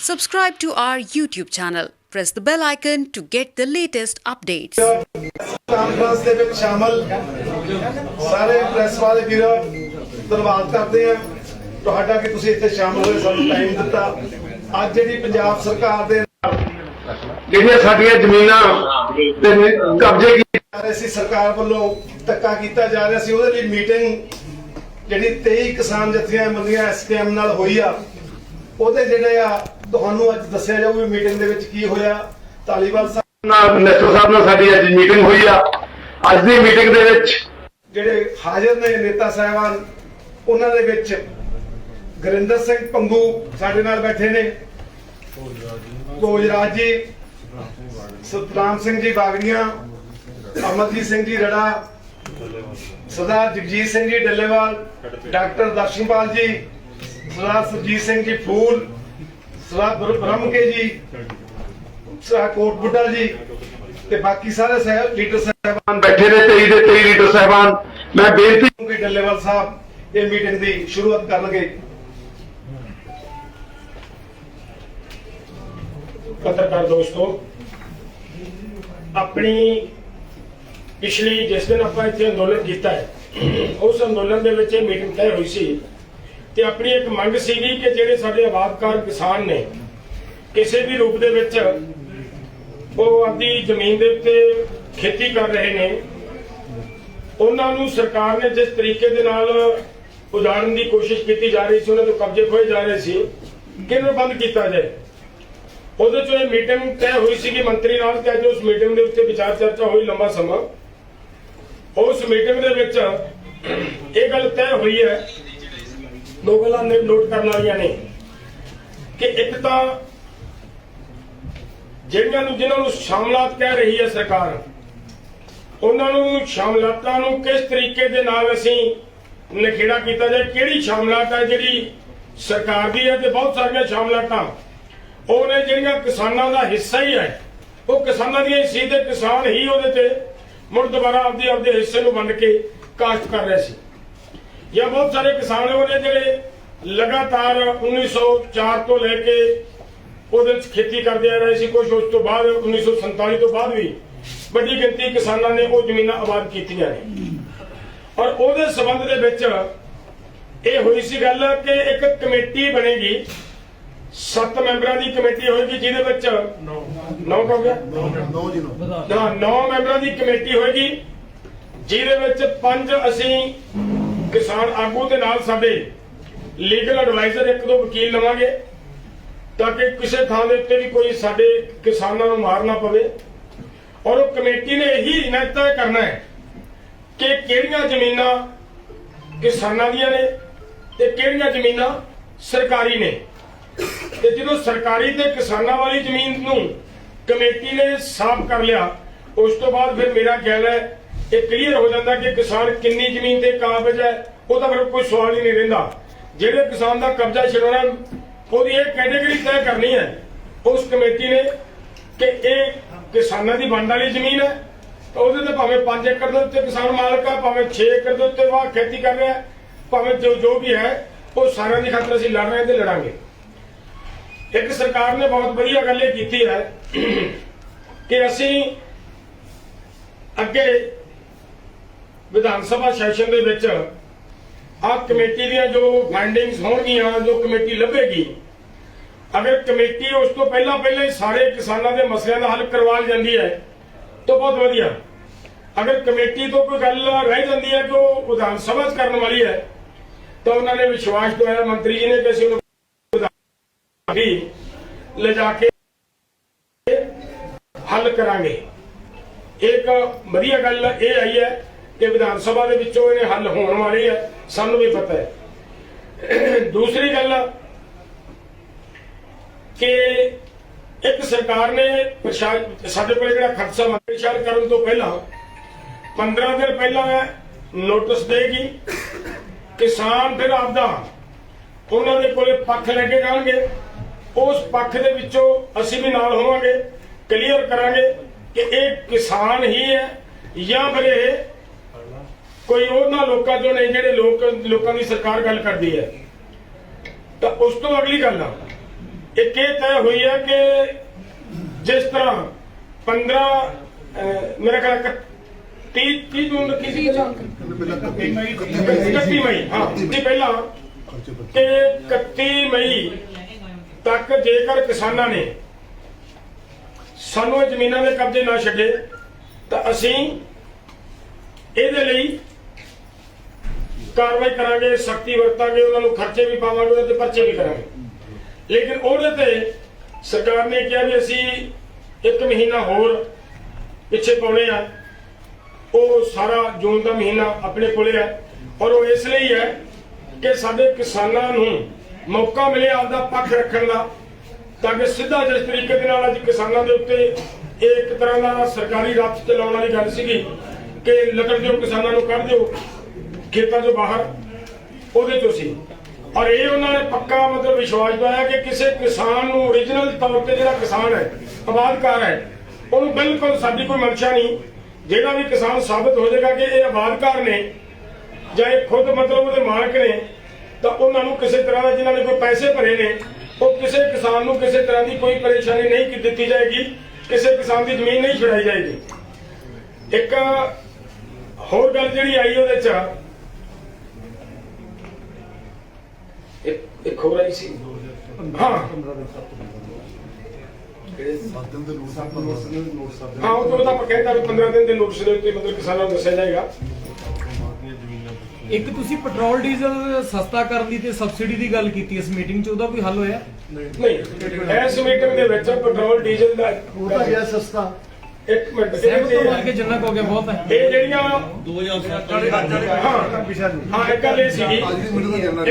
Subscribe to our YouTube channel. Press the bell icon to get the latest updates. Conference ਦੇ ਵਿੱਚ ਸ਼ਾਮਲ ਸਾਰੇ press ਵਾਲੇ ਵੀਰ ਧੰਨਵਾਦ ਕਰਦੇ ਆ ਤੁਹਾਡਾ ਕਿ ਤੁਸੀਂ ਇੱਥੇ ਸ਼ਾਮਲ ਹੋਏ, ਸਾਨੂੰ ਟਾਈਮ ਦਿੱਤਾ। ਅੱਜ ਜਿਹੜੀ ਪੰਜਾਬ ਸਰਕਾਰ ਦੇ ਜਿਹੜੀਆਂ ਸਾਡੀਆਂ ਜ਼ਮੀਨਾਂ ਤੇ ਕਬਜ਼ੇ ਕੀਤੇ ਜਾ ਰਹੇ ਸੀ, ਸਰਕਾਰ ਵੱਲੋਂ ਧੱਕਾ ਕੀਤਾ ਜਾ ਰਿਹਾ ਸੀ, ਉਹਦੇ ਲਈ ਮੀਟਿੰਗ ਜਿਹੜੀ 23 ਕਿਸਾਨ ਜਥੀਆਂ ਮੰਡੀਆਂ ਐਸਕੇਐਮ ਨਾਲ ਹੋਈ ਆ, ਉਹਦੇ ਜਿਹੜੇ ਆ ਤੁਹਾਨੂੰ ਅੱਜ ਦੱਸਿਆ ਜਾਊ ਵੀ ਮੀਟਿੰਗ ਦੇ ਵਿੱਚ ਕੀ ਹੋਇਆ। ਧਾਲੀਵਾਲ ਸਾਹਿਬ ਨਾਲ ਮਿਨਿਸਟਰ ਸਾਹਿਬ ਨਾਲ ਸਾਡੀ ਅੱਜ ਮੀਟਿੰਗ ਹੋਈ ਆ। ਅੱਜ ਦੀ ਮੀਟਿੰਗ ਦੇ ਵਿੱਚ ਜਿਹੜੇ ਹਾਜ਼ਰ ਨੇ ਨੇਤਾ ਸਾਹਿਬਾਨ, ਉਹਨਾਂ ਦੇ ਵਿੱਚ ਗੁਰਿੰਦਰ ਸਿੰਘ ਪੰਗੂ ਸਾਡੇ ਨਾਲ ਬੈਠੇ ਨੇ, ਭੋਜਰਾਜ ਜੀ, ਸਤਨਾਮ ਸਿੰਘ ਜੀ ਬਾਗੜੀਆਂ, ਅਮਰਜੀਤ ਸਿੰਘ ਜੀ ਰੜਾ, ਸਰਦਾਰ ਜਗਜੀਤ ਸਿੰਘ ਜੀ ਡੱਲੇਵਾਲ, ਡਾਕਟਰ ਦਰਸ਼ਨਪਾਲ ਜੀ, ਸਰਦਾਰ ਸੁਰਜੀਤ ਸਿੰਘ ਜੀ ਫੂਲ, ਸਰਦਾਰ ਬ੍ਰਹਮਕੇ ਜੀ, ਸਰਦਾਰ ਕੋਟ ਬੁੱਢਾ ਜੀ ਤੇ ਬਾਕੀ ਸਾਰੇ ਲੀਡਰ ਸਾਹਿਬਾਨ ਬੈਠੇ ਨੇ। 23 ਦੇ 23 ਲੀਡਰ ਸਾਹਿਬਾਨ, ਮੈਂ ਬੇਨਤੀ ਕਿ ਡੱਲੇਵਾਲ ਸਾਹਿਬ ਇਹ ਮੀਟਿੰਗ ਦੀ ਸ਼ੁਰੂਆਤ ਕਰਨਗੇ। पत्रकार दोस्तों, अपनी पिछली जिस दिन आप इतने अंदोलन किया है उस अंदोलन के विच मीटिंग तय हुई सी ते अपनी एक मंग सीगी कि जिहड़े साडे आबादकार किसान ने किसी भी रूप दे विच वो अपनी जमीन दे उत्ते खेती कर रहे ने, उन्हां नूं सरकार ने जिस तरीके दे नाल उजाड़न की कोशिश की जा रही सी, उन्हां तों कब्जे खोए जा रहे सी, किहनूं बंद किया जाए। ਉਹਦੇ ਚੋਂ ਇਹ ਮੀਟਿੰਗ ਤੈਅ ਹੋਈ ਸੀ ਕਿ ਮੰਤਰੀ ਨਾਲ ਤੇ ਅੱਜ ਉਸ ਮੀਟਿੰਗ ਦੇ ਉੱਤੇ ਵਿਚਾਰ ਚਰਚਾ ਹੋਈ ਲੰਬਾ ਸਮਾਂ। ਉਸ ਮੀਟਿੰਗ ਦੇ ਵਿੱਚ ਇਹ ਗੱਲ ਤੈਅ ਹੋਈ ਹੈ, ਦੋ ਗੱਲਾਂ ਨੇ ਨੋਟ ਕਰਨ ਵਾਲੀਆਂ ਨੇ ਕਿ ਇੱਕ ਤਾਂ ਜਿਨ੍ਹਾਂ ਨੂੰ ਸ਼ਾਮਲਾਤ ਕਹਿ ਰਹੀ ਹੈ ਸਰਕਾਰ, ਉਹਨਾਂ ਨੂੰ ਸ਼ਾਮਲਾਤਾਂ ਨੂੰ ਕਿਸ ਤਰੀਕੇ ਦੇ ਨਾਲ ਅਸੀਂ ਨਿਖੇੜਾ ਕੀਤਾ ਜਾਏ। ਕਿਹੜੀ ਸ਼ਾਮਲਾਤ ਹੈ ਜਿਹੜੀ ਸਰਕਾਰ ਦੀ ਹੈ ਤੇ ਬਹੁਤ ਸਾਰੀਆਂ ਸ਼ਾਮਲਾਤਾਂ ਉਹਨੇ ਜਿਹੜੀਆਂ ਕਿਸਾਨਾਂ ਦਾ ਹਿੱਸਾ ਹੀ ਹੈ, ਉਹ ਕਿਸਾਨਾਂ ਦੀਆਂ ਹਿੱਸੇ ਤੇ ਕਿਸਾਨ ਹੀ ਉਹਦੇ ਤੇ ਮੁੜ ਦੁਬਾਰਾ ਆਪਦੇ ਹਿੱਸੇ ਨੂੰ ਵੰਡ ਕੇ ਕਾਸ਼ਤ ਕਰ ਰਹੇ ਸੀ। ਜਾਂ ਬਹੁਤ ਸਾਰੇ ਕਿਸਾਨ ਉਹ ਨੇ ਜਿਹੜੇ ਲਗਾਤਾਰ 1904 ਤੋਂ ਲੈ ਕੇ ਉਹਦੇ ਵਿੱਚ ਖੇਤੀ ਕਰਦੇ ਆ ਰਹੇ ਸੀ। ਕੁਝ ਉਸ ਤੋਂ ਬਾਅਦ 1947 ਤੋਂ ਬਾਅਦ ਵੀ ਵੱਡੀ ਗਿਣਤੀ ਕਿਸਾਨਾਂ ਨੇ ਉਹ ਜ਼ਮੀਨਾਂ ਆਬਾਦ ਕੀਤੀਆਂ ਨੇ। ਔਰ ਉਹਦੇ ਸੰਬੰਧ ਦੇ ਵਿੱਚ ਇਹ ਹੋਈ ਸੀ ਗੱਲ ਕਿ ਇੱਕ ਕਮੇਟੀ ਬਣੇਗੀ, 7 ਮੈਂਬਰਾਂ ਦੀ ਕਮੇਟੀ ਹੋਏਗੀ, ਜਿਹਦੇ ਵਿੱਚ 9 ਮੈਂਬਰਾਂ ਦੀ ਕਮੇਟੀ ਹੋਏਗੀ, ਜਿਹਦੇ ਵਿੱਚ 5 ਅਸੀਂ ਕਿਸਾਨ ਆਗੂ ਦੇ ਨਾਲ ਸਾਡੇ ਲੀਗਲ ਐਡਵਾਈਜ਼ਰ 1-2 ਵਕੀਲ ਲਵਾਂਗੇ ਤਾਂ ਕਿ ਕਿਸੇ ਥਾਂ ਦੇ ਉੱਤੇ ਵੀ ਕੋਈ ਸਾਡੇ ਕਿਸਾਨਾਂ ਨੂੰ ਮਾਰ ਨਾ ਪਵੇ। ਔਰ ਉਹ ਕਮੇਟੀ ਨੇ ਇਹੀ ਤੈਅ ਕਰਨਾ ਹੈ ਕਿ ਕਿਹੜੀਆਂ ਜ਼ਮੀਨਾਂ ਕਿਸਾਨਾਂ ਦੀਆਂ ਨੇ ਤੇ ਕਿਹੜੀਆਂ ਜ਼ਮੀਨਾਂ ਸਰਕਾਰੀ ਨੇ। ਤੇ ਜਦੋਂ ਸਰਕਾਰੀ ਤੇ ਕਿਸਾਨਾਂ ਵਾਲੀ ਜ਼ਮੀਨ ਨੂੰ ਕਮੇਟੀ ਨੇ ਸਾਫ਼ ਕਰ ਲਿਆ, ਉਸ ਤੋਂ ਬਾਅਦ ਫਿਰ ਮੇਰਾ ਖਿਆਲ ਹੈ ਇਹ ਕਲੀਅਰ ਹੋ ਜਾਂਦਾ ਕਿ ਕਿਸਾਨ ਕਿੰਨੀ ਜ਼ਮੀਨ ਤੇ ਕਾਬਜ਼ ਹੈ, ਉਹਦਾ ਫਿਰ ਕੋਈ ਸਵਾਲ ਹੀ ਨਹੀਂ ਰਹਿੰਦਾ। ਜਿਹੜੇ ਕਿਸਾਨ ਦਾ ਕਬਜ਼ਾ ਛਡਾਉਣਾ, ਉਹਦੀ ਇਹ ਕੈਟੇਗਰੀ ਤੈਅ ਕਰਨੀ ਹੈ ਉਸ ਕਮੇਟੀ ਨੇ ਕਿ ਇਹ ਕਿਸਾਨਾਂ ਦੀ ਵੰਡ ਵਾਲੀ ਜ਼ਮੀਨ ਹੈ, ਤਾਂ ਉਹਦੇ ਤੇ ਭਾਵੇਂ 5 ਏਕੜ ਦੇ ਉੱਤੇ ਕਿਸਾਨ ਮਾਲਕ ਆ, ਭਾਵੇਂ 6 ਏਕੜ ਦੇ ਉੱਤੇ ਵਾਹ ਖੇਤੀ ਕਰ ਰਿਹਾ, ਭਾਵੇਂ ਜੋ ਵੀ ਹੈ, ਉਹ ਸਾਰਿਆਂ ਦੀ ਖਾਤਰ ਅਸੀਂ ਲੜ ਰਹੇ ਤੇ ਲੜਾਂਗੇ। ਇੱਕ ਸਰਕਾਰ ਨੇ ਬਹੁਤ ਵਧੀਆ ਗੱਲ ਇਹ ਕੀਤੀ ਹੈ ਕਿ ਅਸੀਂ ਅੱਗੇ ਵਿਧਾਨ ਸਭਾ ਸੈਸ਼ਨ ਦੇ ਵਿੱਚ ਆਹ ਕਮੇਟੀ ਦੀਆਂ ਜੋ ਫਾਈਂਡਿੰਗਸ ਹੋਣਗੀਆਂ, ਜੋ ਕਮੇਟੀ ਲੱਭੇਗੀ, ਅਗਰ ਕਮੇਟੀ ਉਸ ਤੋਂ ਪਹਿਲਾਂ ਹੀ ਸਾਰੇ ਕਿਸਾਨਾਂ ਦੇ ਮਸਲਿਆਂ ਦਾ ਹੱਲ ਕਰਵਾ ਜਾਂਦੀ ਹੈ ਤਾਂ ਬਹੁਤ ਵਧੀਆ। ਅਗਰ ਕਮੇਟੀ ਤੋਂ ਕੋਈ ਗੱਲ ਰਹਿ ਜਾਂਦੀ ਹੈ ਕਿ ਉਹ ਵਿਧਾਨ ਸਭਾ 'ਚ ਕਰਨ ਵਾਲੀ ਹੈ, ਤਾਂ ਉਹਨਾਂ ਨੇ ਵਿਸ਼ਵਾਸ ਦਵਾਇਆ ਮੰਤਰੀ ਜੀ ਨੇ ਕਿ ਅਸੀਂ ਵੀ ਲਿਜਾ ਕੇ ਹੱਲ ਕਰਾਂਗੇ। ਇੱਕ ਵਧੀਆ ਗੱਲ ਇਹ ਆਈ ਹੈ ਕਿ ਵਿਧਾਨ ਸਭਾ ਦੇ ਵਿੱਚੋਂ ਇਹਨੇ ਹੱਲ ਹੋਣ ਵਾਲੀ ਹੈ, ਸਾਨੂੰ ਵੀ ਪਤਾ ਹੈ। ਦੂਸਰੀ ਗੱਲ ਕਿ ਇੱਕ ਸਰਕਾਰ ਨੇ ਸਾਡੇ ਕੋਲ ਜਿਹੜਾ ਖਰਚਾ ਮੰਤਰੀਸ਼ਾਲ ਕਰਨ ਤੋਂ ਪਹਿਲਾਂ 15 ਦਿਨ ਪਹਿਲਾਂ ਨੋਟਿਸ ਦੇਗੀ। ਕਿਸਾਨ ਫਿਰ ਆਪਦਾ ਉਹਨਾਂ ਦੇ ਕੋਲੇ ਪੱਖ ਲੈ ਕੇ ਜਾਣਗੇ, ਉਸ ਪੱਖ ਦੇ ਵਿੱਚੋਂ ਅਸੀਂ ਵੀ ਨਾਲ ਹੋਵਾਂਗੇ, ਕਲੀਅਰ ਕਰਾਂਗੇ ਕਿ ਇਹ ਕਿਸਾਨ ਹੀ ਹੈ ਜਾਂ ਫਿਰ ਇਹ ਕੋਈ ਉਹਨਾਂ ਲੋਕਾਂ ਚੋਂ ਨੇ ਜਿਹੜੇ ਲੋਕਾਂ ਦੀ ਸਰਕਾਰ ਗੱਲ ਕਰਦੀ ਹੈ। ਤਾਂ ਉਸ ਤੋਂ ਅਗਲੀ ਗੱਲ ਆ ਇੱਕ ਇਹ ਤੈਅ ਹੋਈ ਹੈ ਕਿ ਜਿਸ ਤਰ੍ਹਾਂ 15 ਮੇਰਾ ਖਿਆਲ 30 ਜੂਨ ਰੱਖੀ ਸੀ 31 ਮਈ ਹਾਂ ਜੀ ਪਹਿਲਾਂ ਕਿ 31 ਮਈ ਤੱਕ ਜੇਕਰ ਕਿਸਾਨਾਂ ਨੇ ਸਾਨੂੰ ਇਹ ਜ਼ਮੀਨਾਂ ਦੇ ਕਬਜ਼ੇ ਨਾ ਛੱਡੇ ਤਾਂ ਅਸੀਂ ਇਹਦੇ ਲਈ ਕਾਰਵਾਈ ਕਰਾਂਗੇ, ਸਖਤੀ ਵਰਤਾਂਗੇ, ਉਹਨਾਂ ਨੂੰ ਖਰਚੇ ਵੀ ਪਾਵਾਂਗੇ, ਉਹਦੇ ਤੇ ਪਰਚੇ ਵੀ ਕਰਾਂਗੇ। ਲੇਕਿਨ ਉਹਦੇ ਤੇ ਸਰਕਾਰ ਨੇ ਕਿਹਾ ਵੀ ਅਸੀਂ 1 ਮਹੀਨਾ ਹੋਰ ਪਿੱਛੇ ਪਾਉਣੇ ਆ। ਉਹ ਸਾਰਾ ਜੂਨ ਦਾ ਮਹੀਨਾ ਆਪਣੇ ਕੋਲੇ ਹੈ ਔਰ ਉਹ ਇਸ ਲਈ ਹੈ ਕਿ ਸਾਡੇ ਕਿਸਾਨਾਂ ਨੂੰ ਮੌਕਾ ਮਿਲੇ ਆਪਦਾ ਪੱਖ ਰੱਖਣ ਦਾ, ਤਾਂ ਕਿ ਸਿੱਧਾ ਜਿਸ ਤਰੀਕੇ ਦੇ ਨਾਲ ਅੱਜ ਕਿਸਾਨਾਂ ਦੇ ਉੱਤੇ ਇਹ ਇੱਕ ਤਰ੍ਹਾਂ ਦਾ ਸਰਕਾਰੀ ਰੱਥ ਚਲਾਉਣ ਵਾਲੀ ਗੱਲ ਸੀਗੀ ਕਿ ਲੱਕੜ ਦਿਓ, ਕਿਸਾਨਾਂ ਨੂੰ ਕੱਢ ਦਿਓ ਖੇਤਾਂ ਤੋਂ ਬਾਹਰ, ਉਹਦੇ ਤੋਂ ਸੀ। ਔਰ ਇਹ ਉਹਨਾਂ ਨੇ ਪੱਕਾ ਮਤਲਬ ਵਿਸ਼ਵਾਸ ਦਿਵਾਇਆ ਕਿ ਕਿਸੇ ਕਿਸਾਨ ਨੂੰ ਓਰੀਜਨਲ ਤੌਰ ਤੇ ਜਿਹੜਾ ਕਿਸਾਨ ਹੈ, ਆਬਾਦਕਾਰ ਹੈ, ਉਹਨੂੰ ਬਿਲਕੁਲ ਸਾਡੀ ਕੋਈ ਮਨਸ਼ਾ ਨਹੀਂ। ਜਿਹੜਾ ਵੀ ਕਿਸਾਨ ਸਾਬਤ ਹੋ ਜਾਏਗਾ ਕਿ ਇਹ ਆਬਾਦਕਾਰ ਨੇ ਜਾਂ ਇਹ ਖੁਦ ਮਤਲਬ ਉਹਦੇ ਮਾਲਕ ਨੇ, ਤਾਂ ਉਹਨਾਂ ਨੂੰ ਕਿਸੇ ਤਰ੍ਹਾਂ ਦਾ, ਜਿਨ੍ਹਾਂ ਨੇ ਕੋਈ ਪੈਸੇ ਭਰੇ ਨੇ, ਉਹ ਕਿਸੇ ਕਿਸਾਨ ਨੂੰ ਕਿਸੇ ਤਰ੍ਹਾਂ ਦੀ ਕੋਈ ਪਰੇਸ਼ਾਨੀ ਨਹੀਂ ਦਿੱਤੀ ਜਾਏਗੀ, ਕਿਸੇ ਕਿਸਾਨ ਦੀ ਜ਼ਮੀਨ ਨਹੀਂ ਛੁਡਾਈ ਜਾਏਗੀ। ਇੱਕ ਹੋਰ ਗੱਲ ਜਿਹੜੀ ਆਈ ਉਹਦੇ ਚ ਇੱਕ ਹੋਰ ਆਈ ਸੀ, ਹਾਂ ਉਹ ਤਾਂ ਆਪਾਂ ਕਹਿੰਦਾ ਵੀ 15 ਦਿਨ ਦੇ ਨੋਟਿਸ ਦੇ ਉੱਤੇ ਮਤਲਬ ਕਿਸਾਨਾਂ ਨੂੰ ਦੱਸਿਆ ਜਾਏਗਾ। ਇੱਕ ਤੁਸੀਂ ਪੈਟਰੋਲ ਡੀਜ਼ਲ ਸਸਤਾ ਕਰਨ ਦੀ ਤੇ ਸਬਸਿਡੀ ਦੀ ਗੱਲ ਕੀਤੀ ਇਸ ਮੀਟਿੰਗ 'ਚ, ਉਹਦਾ ਕੋਈ ਹੱਲ ਹੋਇਆ? ਨਹੀਂ, ਇਸ ਮੀਟਿੰਗ ਦੇ ਵਿੱਚ ਪੈਟਰੋਲ ਡੀਜ਼ਲ ਦਾ ਉਹਦਾ ਗਿਆ ਸਸਤਾ। ਇੱਕ ਮਿੰਟ, ਸਹਿਮਤ ਹੋ ਕੇ ਜਿੰਨਾ ਕੁ ਹੋ ਗਿਆ ਬਹੁਤ ਹੈ। ਇਹ ਜਿਹੜੀਆਂ 2007 ਹਾਂ ਇੱਕ ਗੱਲ ਇਹ ਸੀਗੀ,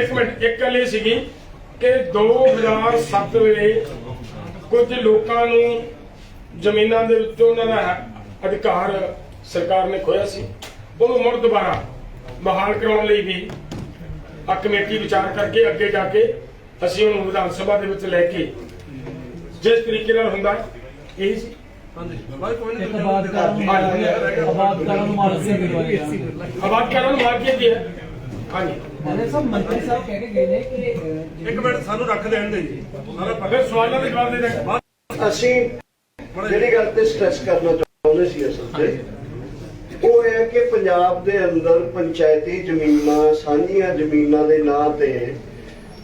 ਇੱਕ ਮਿੰਟ, ਇੱਕ ਗੱਲ ਇਹ ਸੀਗੀ ਕਿ 2007 ਵੇਲੇ ਕੁਝ ਲੋਕਾਂ ਨੂੰ ਜ਼ਮੀਨਾਂ ਦੇ ਵਿੱਚੋਂ ਉਹਨਾਂ ਦਾ ਅਧਿਕਾਰ ਸਰਕਾਰ ਨੇ ਖੋਇਆ ਸੀ, ਉਹਨੂੰ ਮੁੜ ਦੁਬਾਰਾ ਬਹਾਲ ਕਰਾਉਣ ਲਈ ਵੀ ਆ ਕਮੇਟੀ ਵਿਚਾਰ ਕਰਕੇ ਅੱਗੇ ਜਾ ਕੇ ਅਸੀਂ ਉਹਨੂੰ ਵਿਧਾਨ ਸਭਾ ਦੇ ਵਿੱਚ ਲੈ ਕੇ ਜਿਸ ਤਰੀਕੇ ਨਾਲ ਹੁੰਦਾ ਇਹ ਸੀ। ਆਬਾਦਕਾਰਾਂ ਨੂੰ ਮਾਲਕੀਅਤ ਦੀ ਹੈ। ਹਾਂਜੀ ਮੰਤਰੀ ਸਾਹਿਬ ਕਹਿ ਕੇ ਗਏ ਨੇ ਕਿ ਇੱਕ ਮਿੰਟ ਸਾਨੂੰ ਰੱਖ ਦੇਣ ਦੇ ਜੀ, ਫਿਰ ਸਵਾਲਾਂ ਦੇ ਜਵਾਬ ਦੇ ਦੇਣ। ਅਸੀਂ ਜਿਹੜੀ ਗੱਲ ਤੇ ਸਟ੍ਰੈਸ ਕਰਨਾ ਚਾਹੁੰਦੇ ਸੀ ਅਸਲ ਤੇ ਉਹ ਹੈ ਕਿ ਪੰਜਾਬ ਦੇ ਅੰਦਰ ਪੰਚਾਇਤੀ ਜ਼ਮੀਨਾਂ, ਸਾਂਝੀਆਂ ਜ਼ਮੀਨਾਂ ਦੇ ਨਾਂ ਤੇ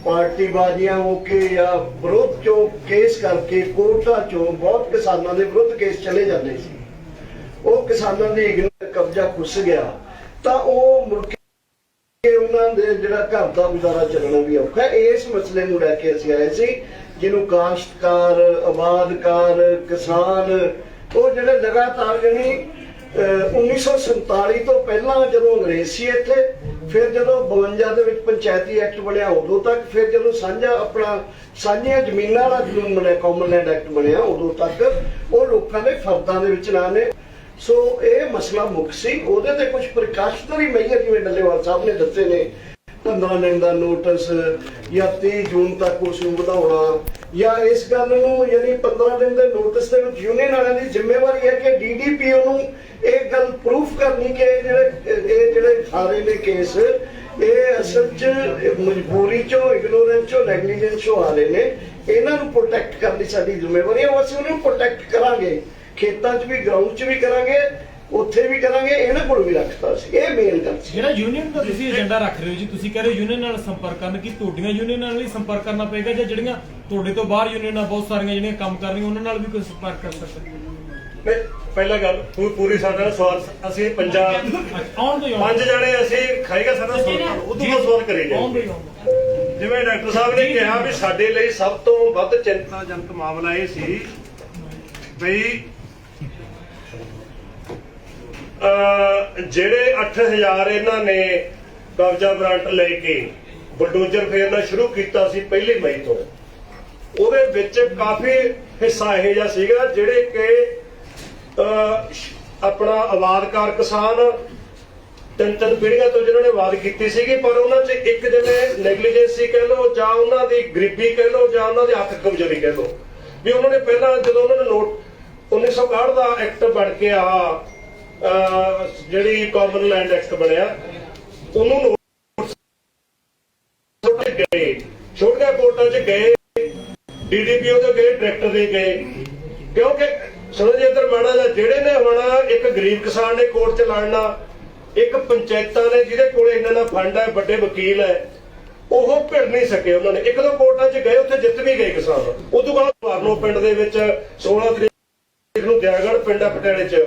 ਪਾਰਟੀਬਾਜ਼ੀਆਂ ਹੋ ਕੇ ਜਾਂ ਵਿਰੋਧ ਚੋਂ ਕੇਸ ਕਰਕੇ ਕੋਰਟਾਂ ਚੋਂ ਬਹੁਤ ਕਿਸਾਨਾਂ ਦੇ ਵਿਰੁੱਧ ਕੇਸ ਚਲੇ ਜਾਂਦੇ ਸੀ। ਉਹ ਕਿਸਾਨਾਂ ਦੀ ਕਬਜ਼ਾ ਖੁੱਸ ਗਿਆ ਤਾਂ ਉਹ ਮੁੜ ਕੇ ਉਹਨਾਂ ਦੇ ਜਿਹੜਾ ਘਰ ਦਾ ਗੁਜ਼ਾਰਾ ਚੱਲਣਾ ਵੀ ਔਖਾ। ਇਸ ਮਸਲੇ ਨੂੰ ਲੈ ਕੇ ਅਸੀਂ ਆਏ ਸੀ, ਜਿਹਨੂੰ ਕਾਸ਼ਤਕਾਰ, ਆਬਾਦਕਾਰ, ਕਿਸਾਨ, ਉਹ ਜਿਹੜੇ ਲਗਾਤਾਰ ਜਾਨੀ 1947 ਤੋਂ ਪਹਿਲਾਂ ਜਦੋਂ ਅੰਗਰੇਜ਼ ਸੀ ਇੱਥੇ, ਫਿਰ ਜਦੋਂ 52 ਦੇ ਵਿੱਚ ਪੰਚਾਇਤੀ ਐਕਟ ਬਣਿਆ ਉਦੋਂ ਤੱਕ, ਫਿਰ ਜਦੋਂ ਸਾਂਝੀਆਂ ਜ਼ਮੀਨਾਂ ਵਾਲਾ ਕਾਨੂੰਨ ਬਣਿਆ, ਕਾਮਨ ਲੈਂਡ ਐਕਟ ਬਣਿਆ, ਉਦੋਂ ਤੱਕ ਉਹ ਲੋਕਾਂ ਦੇ ਫਰਦਾਂ ਦੇ ਵਿੱਚ ਨਾ ਨੇ। ਸੋ ਇਹ ਮਸਲਾ ਮੁੱਖ ਸੀ। ਉਹਦੇ ਤੇ ਕੁਝ ਪ੍ਰੀਕਾਸ਼ਨਰੀ ਮੇਜਰ ਜਿਵੇਂ ਡੱਲੇਵਾਲ ਸਾਹਿਬ ਨੇ ਦੱਸੇ ਨੇ, 15 ਦਿਨ ਦਾ ਨੋਟਿਸ ਜਾਂ 30 ਜੂਨ ਤੱਕ ਉਸ ਨੂੰ ਵਧਾਉਣਾ, ਜਾਂ ਇਸ ਗੱਲ ਨੂੰ ਯਾਨੀ 15 ਦਿਨ ਦੇ ਨੋਟਿਸ ਦੇ ਵਿੱਚ ਯੂਨੀਅਨ ਵਾਲਿਆਂ ਦੀ ਜ਼ਿੰਮੇਵਾਰੀ ਹੈ ਕਿ ਡੀਡੀਪੀਓ ਨੂੰ ਇਹ ਗੱਲ ਪ੍ਰੂਫ ਕਰਨੀ ਕਿ ਇਹ ਜਿਹੜੇ ਸਾਰੇ ਨੇ ਕੇਸ ਇਹ ਅਸਲ 'ਚ ਮਜਬੂਰੀ ਚੋਂ, ਇਗਨੋਰੈਂਸ ਚੋਂ, ਨੈਗਲੀਜੈਂਸ ਚੋਂ ਆ ਰਹੇ ਨੇ। ਇਹਨਾਂ ਨੂੰ ਪ੍ਰੋਟੈਕਟ ਕਰਨ ਦੀ ਸਾਡੀ ਜ਼ਿੰਮੇਵਾਰੀ ਹੈ। ਅਸੀਂ ਉਹਨਾਂ ਨੂੰ ਪ੍ਰੋਟੈਕਟ ਕਰਾਂਗੇ, ਖੇਤਾਂ 'ਚ ਵੀ, ਗਰਾਊਂਡ 'ਚ ਵੀ ਕਰਾਂਗੇ, ਉੱਥੇ ਵੀ ਕਰਾਂਗੇ। ਇਹਨਾਂ ਕੋਲ ਵੀ ਰੱਖਤਾ ਸੀ, ਇਹ ਮੇਨ ਗੱਲ ਸੀ। ਜਿਹੜਾ ਯੂਨੀਅਨ ਦਾ ਤੁਸੀਂ ਏਜੰਡਾ ਰੱਖ ਰਹੇ ਹੋ ਜੀ, ਤੁਸੀਂ ਕਹਿ ਰਹੇ ਹੋ ਯੂਨੀਅਨ ਨਾਲ ਸੰਪਰਕ ਕਰਨ, ਕੀ ਤੁਹਾਡੀਆਂ ਯੂਨੀਅਨ ਨਾਲ ਵੀ ਸੰਪਰਕ ਕਰਨਾ ਪਏਗਾ ਜਾਂ ਜਿਹੜੀਆਂ ਤੁਹਾਡੇ ਤੋਂ ਬਾਹਰ ਯੂਨੀਅਨਾਂ ਬਹੁਤ ਸਾਰੀਆਂ ਜਿਹੜੀਆਂ ਕੰਮ ਕਰ ਰਹੀਆਂ ਉਹਨਾਂ ਨਾਲ ਵੀ ਕੋਈ ਸੰਪਰਕ ਕਰ ਸਕਦੇ? ਪਹਿਲਾ ਗੱਲ ਪੂਰੀ ਸਾਡਾ ਸਵਾਲ ਅਸੀਂ ਪੰਜਾਬ ਆਉਣ ਦੋ 5 ਜਣੇ ਅਸੀਂ ਖਾਏਗਾ ਸਾਡਾ ਸਵਾਲ ਉਦੋਂ ਦਾ ਸਵਾਲ ਕਰੇਗਾ। ਜਿਵੇਂ ਡਾਕਟਰ ਸਾਹਿਬ ਨੇ ਕਿਹਾ ਵੀ ਸਾਡੇ ਲਈ ਸਭ ਤੋਂ ਵੱਧ ਚਿੰਤਾਜਨਕ ਮਾਮਲਾ ਇਹ ਸੀ ਬਈ ਜਿਹੜੇ 8000 ਇਹਨਾਂ ਨੇ ਕਬਜ਼ਾ ਵਾਰੰਟ ਲੈ ਕੇ ਬਲਡੋਜ਼ਰ ਫੇਰਨਾ ਸ਼ੁਰੂ ਕੀਤਾ ਸੀ 1 ਮਈ ਤੋਂ, ਉਹਦੇ ਵਿੱਚ ਕਾਫੀ ਹਿੱਸਾ ਇਹ ਜਿਹਾ ਸੀਗਾ ਜਿਹੜੇ ਕਿ ਆਪਣਾ ਆਬਾਦਕਾਰ ਕਿਸਾਨ 3 ਪੀੜ੍ਹੀਆਂ ਤੋਂ ਜਿਹਨਾਂ ਨੇ ਆਬਾਦ ਕੀਤੀ ਸੀਗੀ, ਪਰ ਉਹਨਾਂ 'ਚ ਇੱਕ ਜਿਵੇਂ ਨੈਗਲੀਜੈਂਸੀ ਕਹਿ ਲਓ ਜਾਂ ਉਹਨਾਂ ਦੀ ਗਰੀਬੀ ਕਹਿ ਲਓ ਜਾਂ ਉਹਨਾਂ ਦੀ ਹੱਥ ਕਮਜ਼ੋਰੀ ਕਹਿ ਲਓ ਵੀ ਉਹਨਾਂ ਨੇ ਪਹਿਲਾਂ ਜਦੋਂ ਉਹਨਾਂ ਨੇ 1961 ਦਾ ਐਕਟ ਬਣ ਕੇ ਜਿਹੜੀ ਕਾਮਨ ਲੈਂਡ ਐਕਟ ਬਣਿਆ ਉਹਨੂੰ ਗਏ ਛੋਟੀਆਂ ਕੋਰਟਾਂ 'ਚ ਗਏ DDPO ਦੇ ਗਏ, ਡਾਇਰੈਕਟਰ ਦੇ ਗਏ, ਕਿਉਂਕਿ ਸੁਣੋ ਜੀ ਇੱਧਰ ਮਾੜਾ ਜਿਹਾ, ਜਿਹੜੇ ਨੇ ਹੁਣ ਇੱਕ ਗਰੀਬ ਕਿਸਾਨ ਨੇ ਕੋਰਟ 'ਚ ਲੜਨਾ, ਇੱਕ ਪੰਚਾਇਤਾਂ ਨੇ ਜਿਹਦੇ ਕੋਲ ਇਹਨਾਂ ਦਾ ਫੰਡ ਹੈ, ਵੱਡੇ ਵਕੀਲ ਹੈ, ਉਹ ਭਿੜ ਨਹੀਂ ਸਕੇ। ਉਹਨਾਂ ਨੇ ਇੱਕ ਦੋ ਕੋਰਟਾਂ 'ਚ ਗਏ, ਉੱਥੇ ਜਿੱਤ ਵੀ ਗਏ ਕਿਸਾਨ। ਉਸ ਤੋਂ ਬਾਅਦ ਵਾਰਨੋ ਪਿੰਡ ਦੇ ਵਿੱਚ 16 ਤਰੀਕ ਨੂੰ ਦਿਆਗੜ੍ਹ ਪਿੰਡ ਆ ਪਟਿਆਲੇ 'ਚ,